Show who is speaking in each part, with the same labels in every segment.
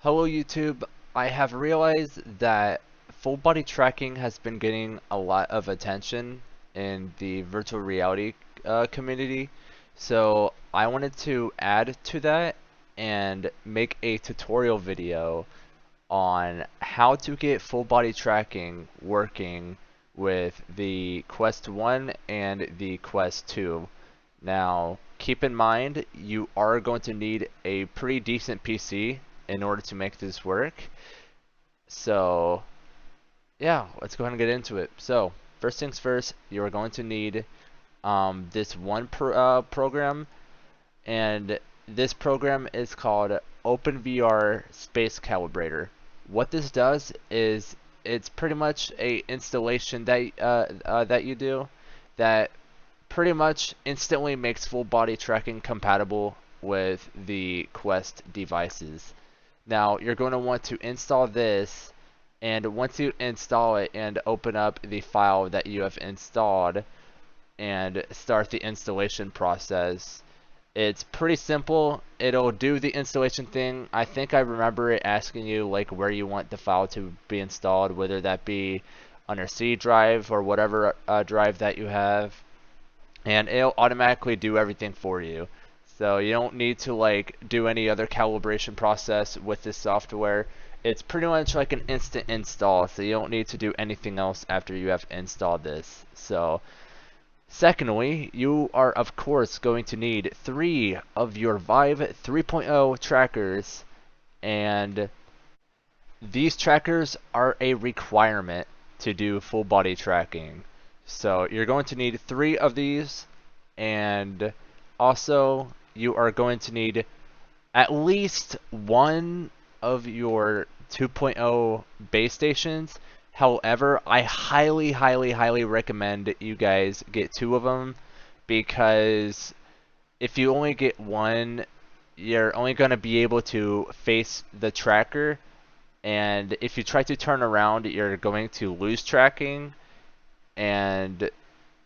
Speaker 1: Hello YouTube. I have realized that full body tracking has been getting a lot of attention in the virtual reality community. So I wanted to add to that and make a tutorial video on how to get full body tracking working with the Quest 1 and the Quest 2. Now, keep in mind, you are going to need a pretty decent PC in order to make this work. So, yeah, let's go ahead and get into it. So, first things first, you're going to need this one program, and this program is called OpenVR-SpaceCalibrator. What this does is it's pretty much a installation that you do that pretty much instantly makes full body tracking compatible with the Quest devices. Now you're going to want to install this, and once you install it and open up the file that you have installed and start the installation process, it's pretty simple. It'll do the installation thing. I think I remember it asking you like where you want the file to be installed, whether that be on your C drive or whatever drive that you have, and it'll automatically do everything for you. So you don't need to like do any other calibration process with this software. It's pretty much like an instant install, so you don't need to do anything else after you have installed this. So secondly, you are of course going to need 3 of your Vive 3.0 trackers, and these trackers are a requirement to do full body tracking. So you're going to need 3 of these, and also you are going to need at least 1 of your 2.0 base stations. However, I highly recommend you guys get 2 of them, because if you only get 1, you're only going to be able to face the tracker, and if you try to turn around, you're going to lose tracking, and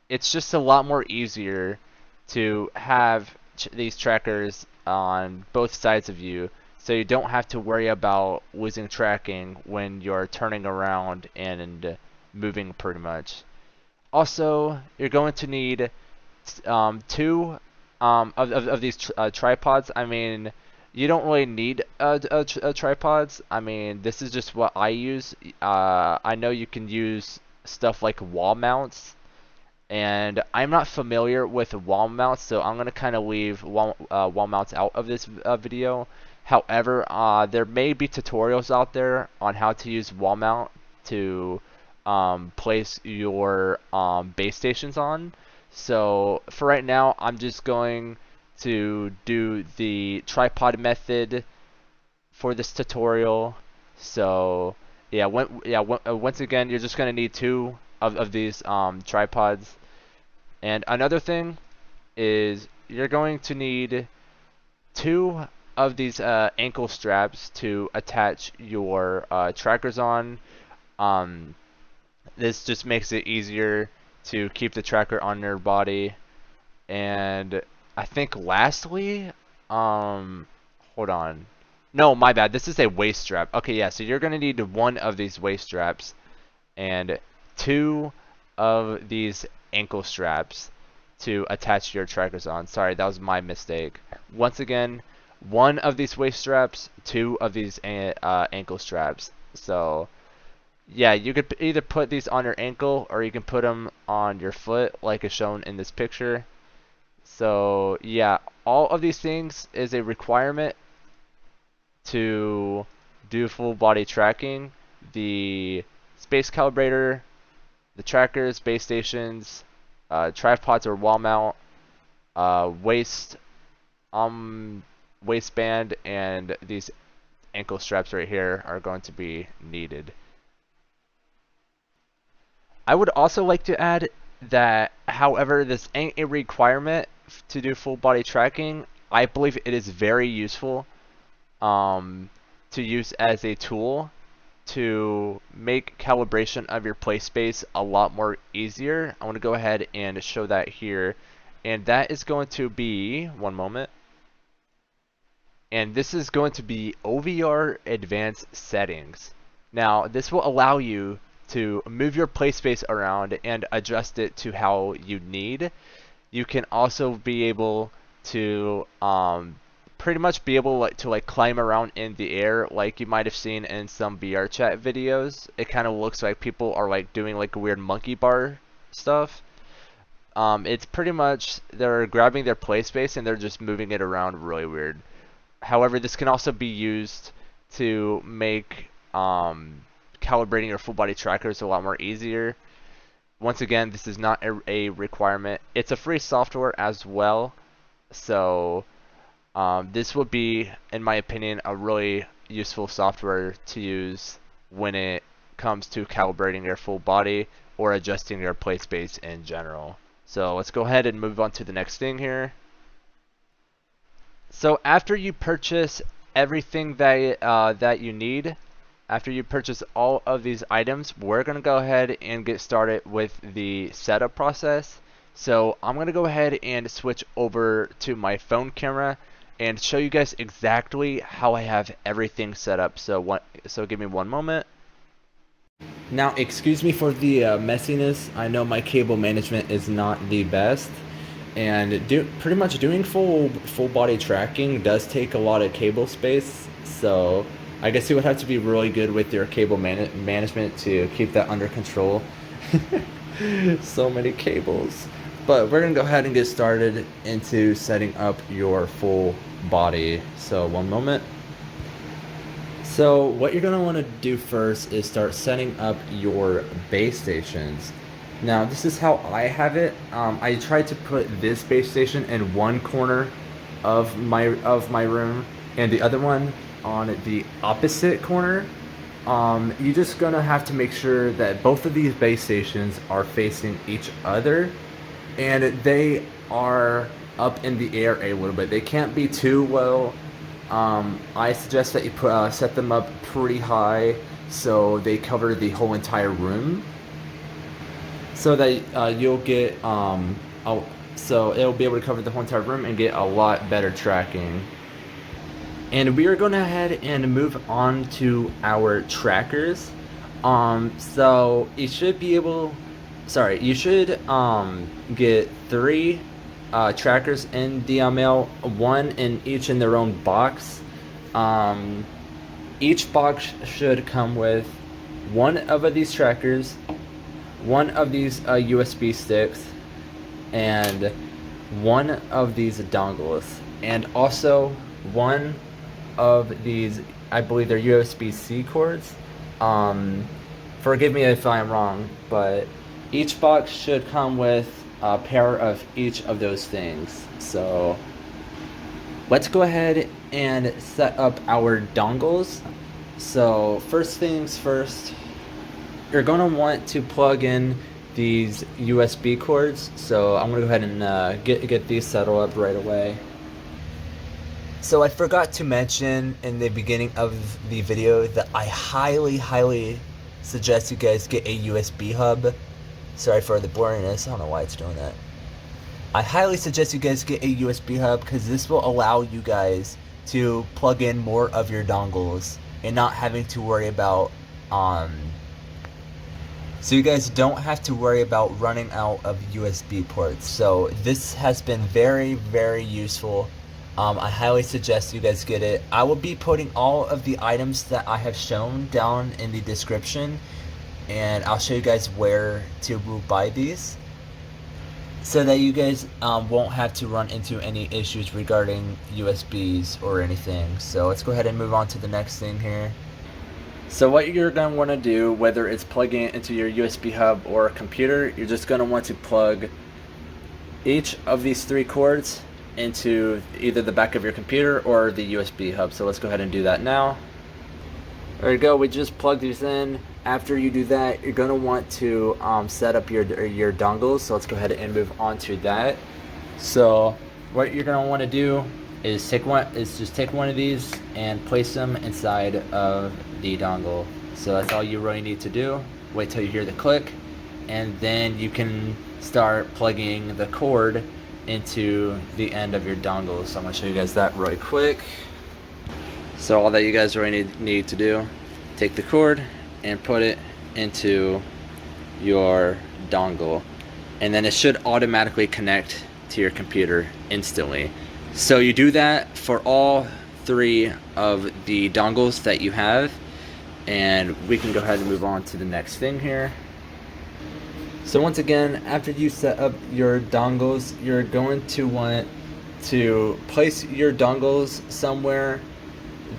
Speaker 1: it's just a lot more easier to have these trackers on both sides of you, so you don't have to worry about losing tracking when you're turning around and moving pretty much. Also, you're going to need 2 of these tripods. I mean, you don't really need tripods. I mean, this is just what I use. I know you can use stuff like wall mounts, and I'm not familiar with wall mounts, so I'm going to kind of leave wall mounts out of this video. However, there may be tutorials out there on how to use wall mount to place your base stations on. So for right now, I'm just going to do the tripod method for this tutorial. So yeah, once again, you're just going to need 2 of these tripods. And another thing is you're going to need 2 of these ankle straps to attach your trackers on. This just makes it easier to keep the tracker on your body. And I think lastly, hold on. No, my bad. This is a waist strap. Okay, yeah, so you're going to need 1 of these waist straps and 2 of these ankle straps to attach your trackers on. Sorry, that was my mistake. Once again, 1 of these waist straps, 2 of these ankle straps. So yeah, you could either put these on your ankle or you can put them on your foot like is shown in this picture. So yeah, all of these things is a requirement to do full body tracking. The space calibrator, the trackers, base stations, tripods or wall mount, waistband, and these ankle straps right here are going to be needed. I would also like to add that, however, this ain't a requirement to do full body tracking. I believe it is very useful to use as a tool to make calibration of your play space a lot more easier. I want to go ahead and show that here, and that is going to be, one moment, and this is going to be OVR Advanced Settings. Now, this will allow you to move your play space around and adjust it to how you need. You can also be able to pretty much be able to climb around in the air, like you might have seen in some VRChat videos. It kind of looks like people are like doing like a weird monkey bar stuff. It's pretty much they're grabbing their play space and they're just moving it around really weird. However, this can also be used to make calibrating your full body trackers a lot more easier. Once again, this is not a requirement. It's a free software as well, so this would be, in my opinion, a really useful software to use when it comes to calibrating your full body or adjusting your play space in general. So let's go ahead and move on to the next thing here. So after you purchase everything that you need, after you purchase all of these items, we're going to go ahead and get started with the setup process. So I'm going to go ahead and switch over to my phone camera and show you guys exactly how I have everything set up. So give me one moment. Now, excuse me for the messiness. I know my cable management is not the best, and pretty much doing full body tracking does take a lot of cable space. So I guess you would have to be really good with your cable management to keep that under control. So many cables. But we're gonna go ahead and get started into setting up your full body. So one moment. So what you're going to want to do first is start setting up your base stations. Now this is how I have it. I tried to put this base station in one corner of my room and the other one on the opposite corner. You're just going to have to make sure that both of these base stations are facing each other and they are up in the air a little bit. They can't be too low. I suggest that you set them up pretty high so they cover the whole entire room, so that you'll get so it'll be able to cover the whole entire room and get a lot better tracking. And we are going to head and move on to our trackers. So you should be able, you should get 3 trackers in DML, 1 in each in their own box. Each box should come with 1 of these trackers, 1 of these USB sticks, and 1 of these dongles, and also 1 of these, I believe they're USB-C cords. Forgive me if I'm wrong, but each box should come with a pair of each of those things. So let's go ahead and set up our dongles. So first things first, you're going to want to plug in these USB cords. So I'm going to go ahead and get these set up right away. So I forgot to mention in the beginning of the video that I highly suggest you guys get a USB hub. Sorry for the blurriness, I don't know why it's doing that. I highly suggest you guys get a USB hub because this will allow you guys to plug in more of your dongles and not having to worry about so you guys don't have to worry about running out of USB ports. So this has been very useful. I highly suggest you guys get it. I will be putting all of the items that I have shown down in the description, and I'll show you guys where to buy these so that you guys won't have to run into any issues regarding USBs or anything. So let's go ahead and move on to the next thing here. So what you're going to want to do, whether it's plugging it into your USB hub or a computer, you're just going to want to plug each of these 3 cords into either the back of your computer or the USB hub. So let's go ahead and do that now. There you go, we just plugged these in. After you do that, you're going to want to set up your dongles. So let's go ahead and move on to that. So what you're going to want to do is just take one of these and place them inside of the dongle. So that's all you really need to do. Wait till you hear the click, and then you can start plugging the cord into the end of your dongle. So I'm going to show you guys that really quick. So all that you guys really need to do, take the cord and put it into your dongle, and then it should automatically connect to your computer instantly. So you do that for all 3 of the dongles that you have, and we can go ahead and move on to the next thing here. So once again, after you set up your dongles, you're going to want to place your dongles somewhere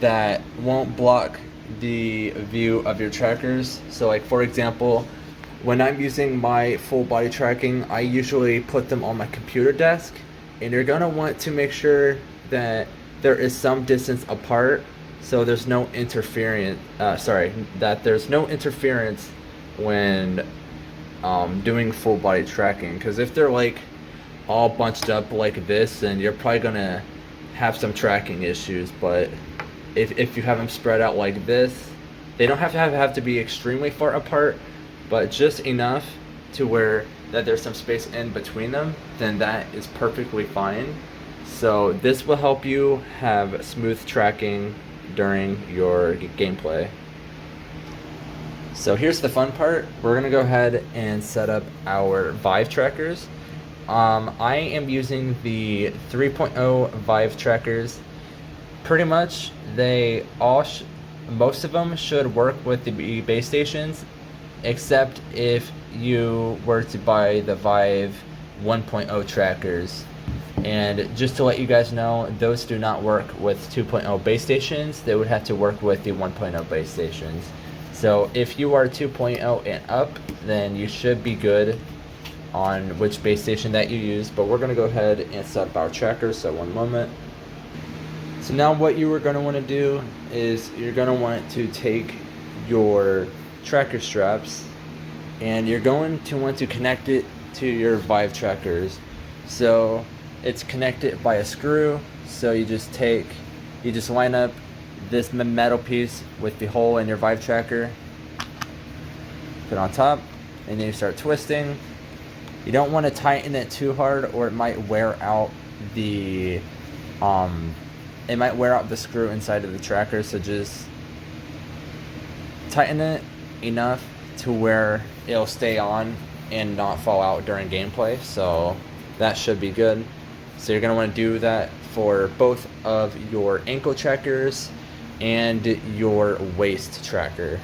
Speaker 1: that won't block the view of your trackers. So like for example, when I'm using my full body tracking, I usually put them on my computer desk, and you're gonna want to make sure that there is some distance apart so there's no interference, that there's no interference when doing full body tracking, because if they're like all bunched up like this, then you're probably gonna have some tracking issues. But if you have them spread out like this, they don't have to be extremely far apart, but just enough to where that there's some space in between them, then that is perfectly fine. So this will help you have smooth tracking during your gameplay. So here's the fun part. We're gonna go ahead and set up our Vive trackers. I am using the 3.0 Vive trackers. Pretty much they all most of them should work with the base stations, except if you were to buy the Vive 1.0 trackers. And just to let you guys know, those do not work with 2.0 base stations. They would have to work with the 1.0 base stations. So if you are 2.0 and up, then you should be good on which base station that you use. But we're going to go ahead and set up our trackers, so one moment. So now what you are going to want to do is you're going to want to take your tracker straps and you're going to want to connect it to your Vive trackers. So it's connected by a screw, so you just line up this metal piece with the hole in your Vive tracker, put it on top, and then you start twisting. You don't want to tighten it too hard or it might wear out the screw inside of the tracker. So just tighten it enough to where it'll stay on and not fall out during gameplay. So that should be good. So you're going to want to do that for both of your ankle trackers and your waist tracker.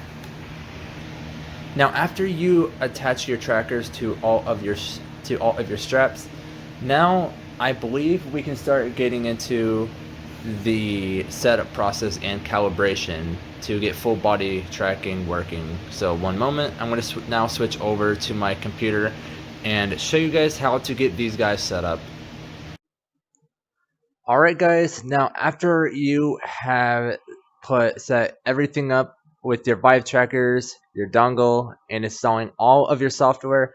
Speaker 1: Now after you attach your trackers to all of your straps, now I believe we can start getting into the setup process and calibration to get full body tracking working. So one moment, I'm going to now switch over to my computer and show you guys how to get these guys set up. Alright guys, now after you have set everything up with your Vive trackers, your dongle, and installing all of your software,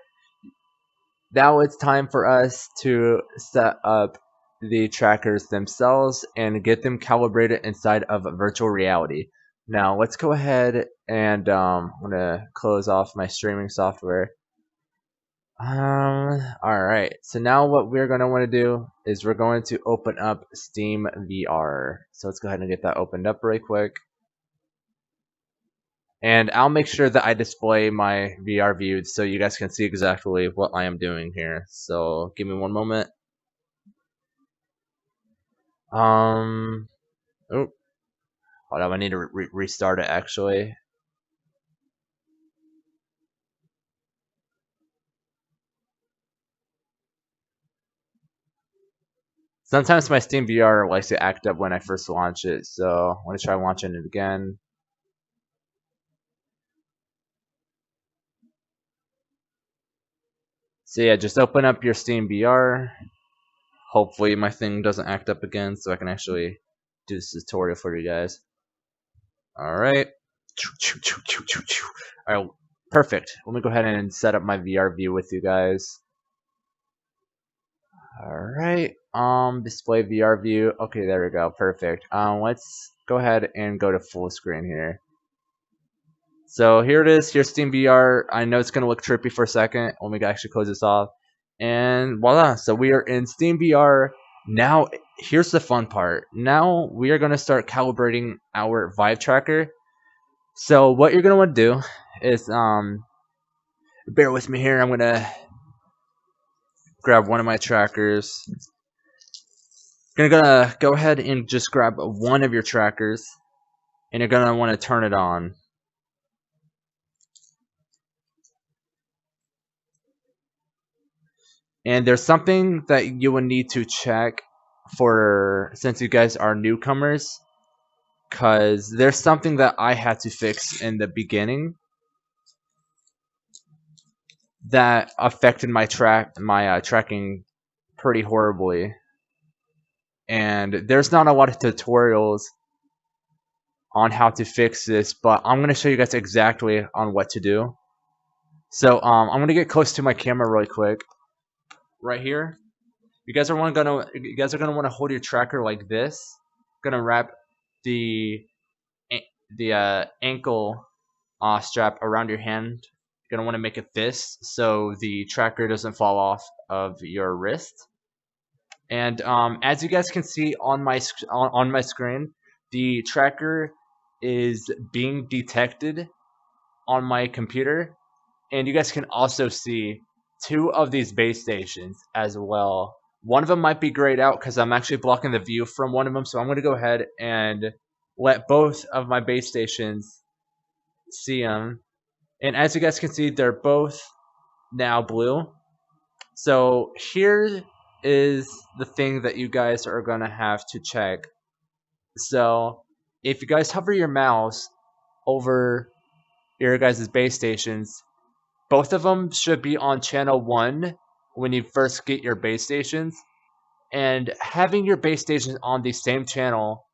Speaker 1: now it's time for us to set up the trackers themselves and get them calibrated inside of virtual reality. Now let's go ahead and I'm gonna close off my streaming software. Alright, so now what we're going to want to do is we're going to open up Steam VR. So let's go ahead and get that opened up really quick. And I'll make sure that I display my VR view so you guys can see exactly what I am doing here. So give me one moment. Oh, hold on, I need to restart it actually. Sometimes my Steam VR likes to act up when I first launch it, so I'm going to try launching it again. So yeah, just open up your Steam VR. Hopefully my thing doesn't act up again so I can actually do this tutorial for you guys. Alright. Alright, perfect. Let me go ahead and set up my VR view with you guys. Alright, display VR view. Okay, there we go, perfect. Let's go ahead and go to full screen here. So here it is, here's Steam VR. I know it's gonna look trippy for a second. Let me actually close this off. And voila, so we are in Steam VR. Now here's the fun part. Now we are going to start calibrating our Vive Tracker. So what you're going to want to do is, bear with me here. I'm going to grab one of my trackers. You're going to go ahead and just grab one of your trackers, and you're going to want to turn it on. And there's something that you will need to check for, since you guys are newcomers, because there's something that I had to fix in the beginning that affected my tracking pretty horribly. And there's not a lot of tutorials on how to fix this, but I'm going to show you guys exactly on what to do. So I'm going to get close to my camera really quick. Right here, you guys are going to want to hold your tracker like this. Going to wrap the ankle strap around your hand. You're going to want to make a fist so the tracker doesn't fall off of your wrist. And as you guys can see on my screen, the tracker is being detected on my computer, and you guys can also see two of these base stations as well. One of them might be grayed out because I'm actually blocking the view from one of them, so I'm going to go ahead and let both of my base stations see them. And as you guys can see, they're both now blue. So here is the thing that you guys are going to have to check. So if you guys hover your mouse over your guys' base stations, both of them should be on channel 1 when you first get your base stations. And having your base stations on the same channel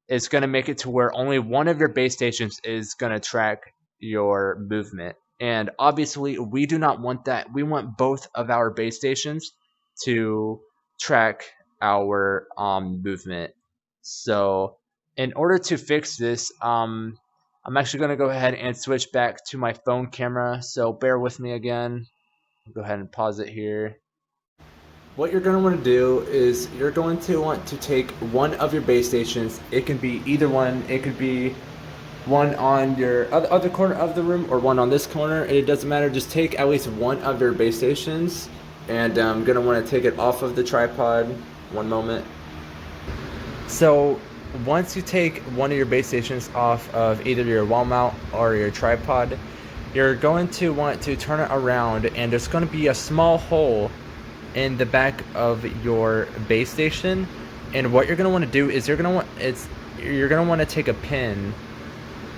Speaker 1: is going to make it to where only one of your base stations is going to track your movement. And obviously, we do not want that. We want both of our base stations to track our movement. So in order to fix this, I'm actually going to go ahead and switch back to my phone camera. So bear with me again. I'll go ahead and pause it here. What you're going to want to do is you're going to want to take one of your base stations. It can be either one. It could be one on your other corner of the room or one on this corner. It doesn't matter. Just take at least one of your base stations, and I'm going to want to take it off of the tripod. One moment. So once you take one of your base stations off of either your wall mount or your tripod, you're going to want to turn it around, and there's going to be a small hole in the back of your base station. And what you're going to want to do is you're going to want to take a pin,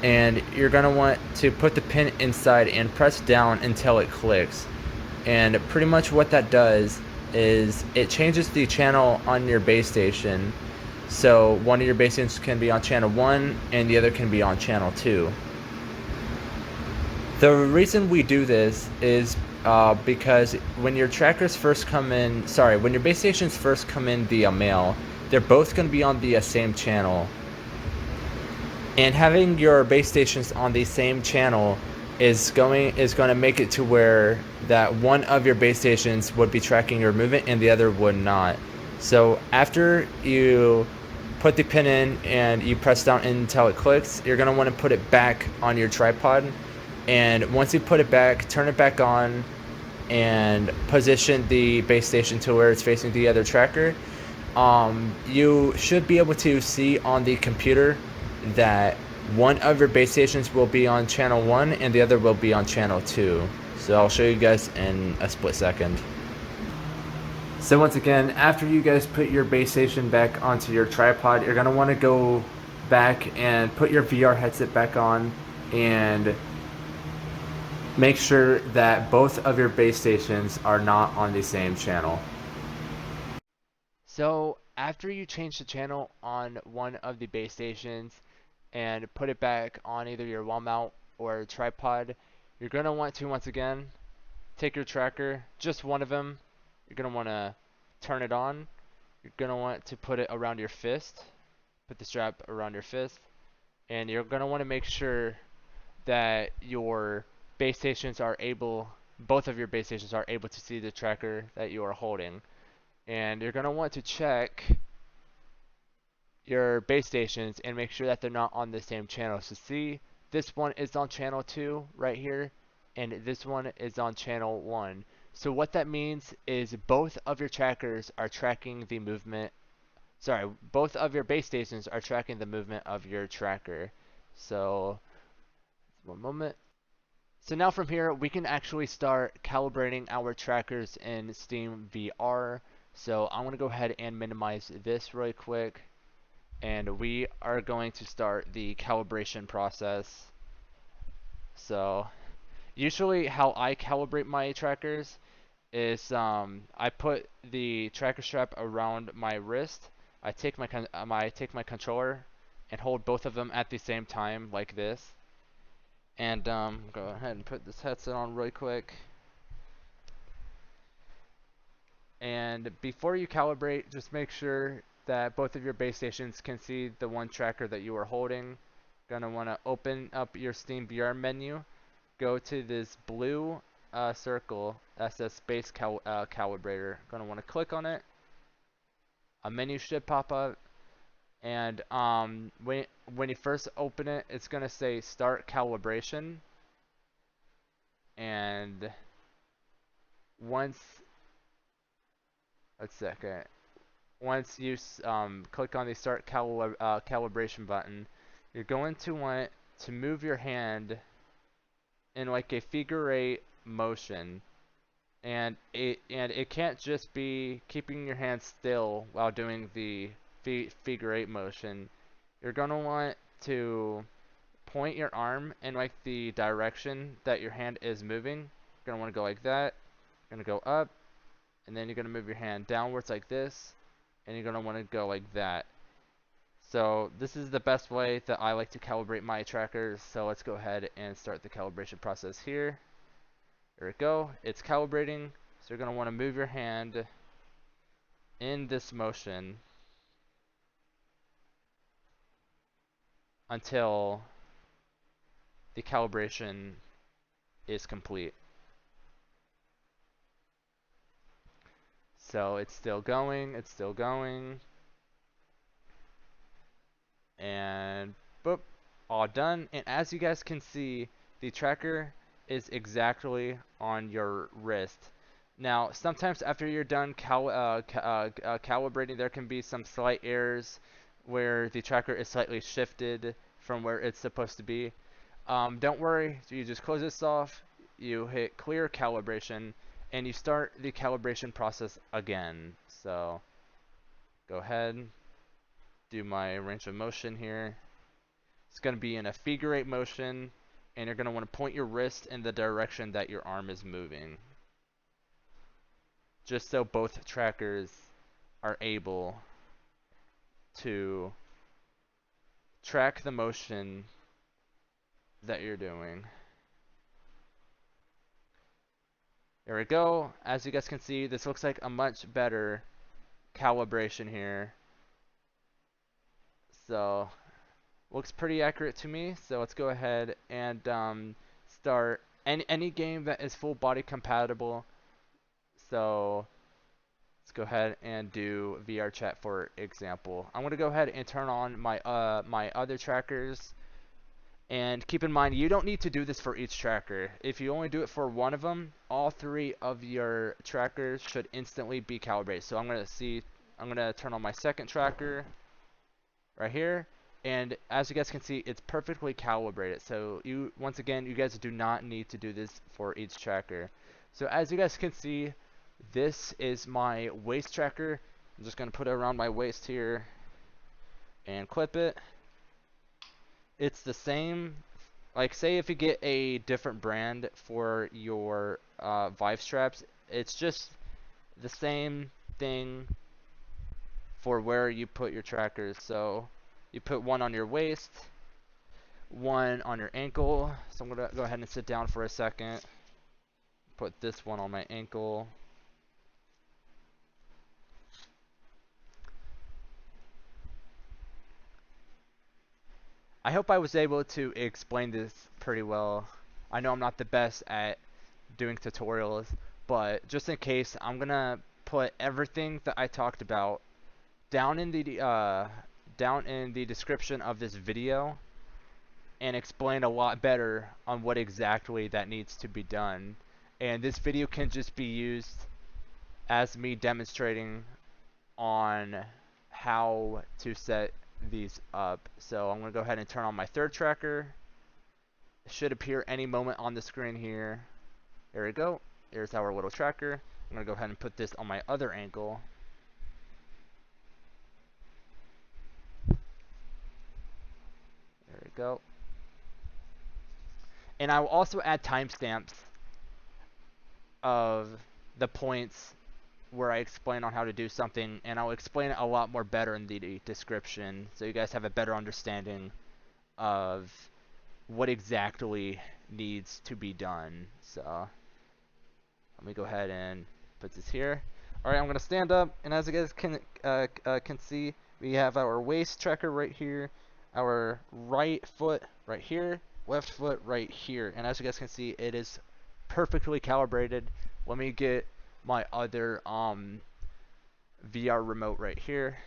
Speaker 1: and you're going to want to put the pin inside and press down until it clicks. And pretty much what that does is it changes the channel on your base station. So one of your base stations can be on channel 1 and the other can be on channel 2. The reason we do this is because when your trackers first come in, when your base stations first come in via mail, they're both going to be on the same channel. And having your base stations on the same channel is going to make it to where that one of your base stations would be tracking your movement and the other would not. So after you put the pin in and you press down until it clicks, you're going to want to put it back on your tripod. And once you put it back, turn it back on and position the base station to where it's facing the other tracker. You should be able to see on the computer that one of your base stations will be on channel 1 and the other will be on channel 2. So I'll show you guys in a split second. So once again, after you guys put your base station back onto your tripod, you're going to want to go back and put your VR headset back on and make sure that both of your base stations are not on the same channel. So after you change the channel on one of the base stations and put it back on either your wall mount or tripod, you're going to want to once again take your tracker, just one of them. You're going to want to turn it on. You're going to want to put it around your fist, put the strap around your fist, and you're going to want to make sure that your base stations are able, both of your base stations are able to see the tracker that you are holding. And you're going to want to check your base stations and make sure that they're not on the same channel. So see, this one is on channel 2 right here, and this one is on channel 1. So what that means is both of your trackers are tracking the movement. Sorry, both of your base stations are tracking the movement of your tracker. So, one moment. So now from here, we can actually start calibrating our trackers in Steam VR. So I'm going to go ahead and minimize this really quick. And we are going to start the calibration process. So usually how I calibrate my trackers is I put the tracker strap around my wrist. I take my controller and hold both of them at the same time like this. And go ahead and put this headset on really quick. And before you calibrate, just make sure that both of your base stations can see the one tracker that you are holding. Gonna want to open up your Steam VR menu, go to this blue circle that says Space Calibrator. Gonna want to click on it. A menu should pop up, and when you first open it, it's gonna say Start Calibration. And once once you click on the Start Calibration button, you're going to want to move your hand in like a figure eight motion, and it can't just be keeping your hand still while doing the figure eight motion. You're gonna want to point your arm in like the direction that your hand is moving. You're gonna want to go like that. You're gonna go up, and then you're gonna move your hand downwards like this, and you're gonna want to go like that. So this is the best way that I like to calibrate my trackers. So let's go ahead and start the calibration process here. There we go. It's calibrating. So you're going to want to move your hand in this motion until the calibration is complete. So it's still going. It's still going. And boop, all done. And as you guys can see, the tracker is exactly on your wrist. Now, sometimes after you're done calibrating, there can be some slight errors where the tracker is slightly shifted from where it's supposed to be. Don't worry, so you just close this off, you hit clear calibration, and you start the calibration process again. So, go ahead. Do my range of motion here. It's going to be in a figure eight motion, and you're going to want to point your wrist in the direction that your arm is moving, just so both trackers are able to track the motion that you're doing. There we go. As you guys can see, this looks like a much better calibration here. So, looks pretty accurate to me. So let's go ahead and start any game that is full body compatible. So let's go ahead and do VRChat for example. I'm going to go ahead and turn on my my other trackers. And keep in mind, you don't need to do this for each tracker. If you only do it for one of them, all three of your trackers should instantly be calibrated. So I'm going to turn on my second tracker right here, and as you guys can see, it's perfectly calibrated. So once again, you guys do not need to do this for each tracker. So as you guys can see, this is my waist tracker. I'm just going to put it around my waist here and clip it. It's the same, like say if you get a different brand for your Vive straps, it's just the same thing for where you put your trackers. So you put one on your waist, one on your ankle. So I'm going to go ahead and sit down for a second. Put this one on my ankle. I hope I was able to explain this pretty well. I know I'm not the best at doing tutorials, but just in case, I'm going to put everything that I talked about down in the down in the description of this video and explain a lot better on what exactly that needs to be done. And this video can just be used as me demonstrating on how to set these up. So I'm going to go ahead and turn on my third tracker. It should appear any moment on the screen here. There we go. There's our little tracker. I'm going to go ahead and put this on my other ankle. There we go. And I will also add timestamps of the points where I explain on how to do something, and I'll explain it a lot more better in the description so you guys have a better understanding of what exactly needs to be done. So let me go ahead and put this here. Alright, I'm going to stand up, and as you guys can see, we have our waist tracker right here, our right foot right here, left foot right here, and as you guys can see, it is perfectly calibrated. Let me get my other VR remote right here,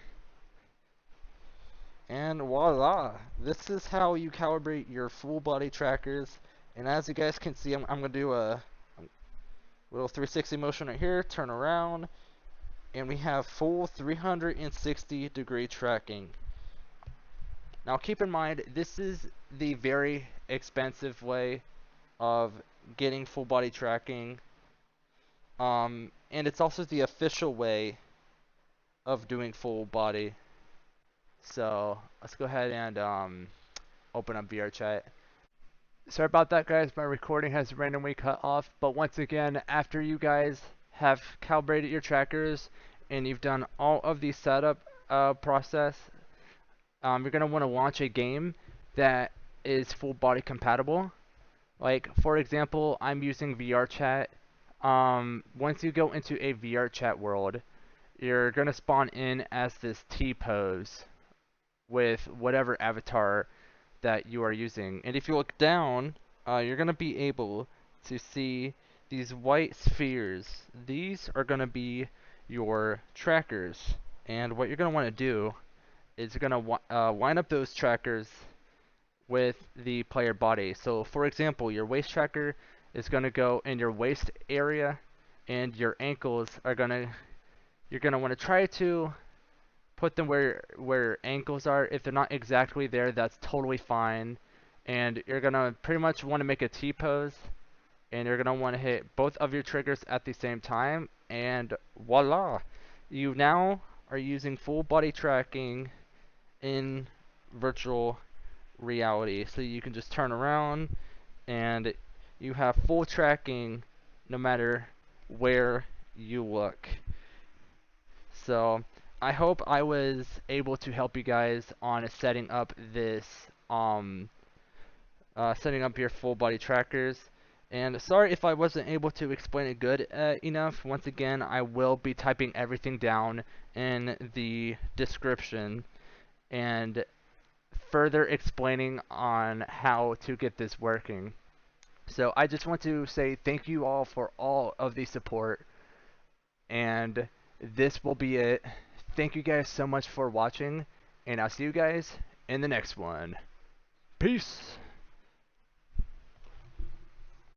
Speaker 1: and voila, this is how you calibrate your full body trackers. And as you guys can see, I'm going to do a little 360 motion right here, turn around, and we have full 360 degree tracking. Now keep in mind, this is the very expensive way of getting full body tracking, and it's also the official way of doing full body. So let's go ahead and open up VRChat. Sorry about that, guys, my recording has randomly cut off, but once again, after you guys have calibrated your trackers and you've done all of the setup process, you're going to want to launch a game that is full body compatible. Like, for example, I'm using VRChat. Once you go into a VRChat world, you're going to spawn in as this T-pose with whatever avatar that you are using. And if you look down, you're going to be able to see these white spheres. These are going to be your trackers. And what you're going to want to do is you're going to line up those trackers with the player body. So for example, your waist tracker is going to go in your waist area, and your ankles are you're going to want to try to put them where ankles are. If they're not exactly there, that's totally fine. And you're going to pretty much want to make a T-pose, and you're going to want to hit both of your triggers at the same time, and voila! You now are using full body tracking in virtual reality. So you can just turn around and you have full tracking no matter where you look. So I hope I was able to help you guys on setting up this setting up your full body trackers. And sorry if I wasn't able to explain it good enough. Once again, I will be typing everything down in the description and further explaining on how to get this working. So I just want to say thank you all for all of the support, and this will be it. Thank you guys so much for watching, and I'll see you guys in the next one. Peace!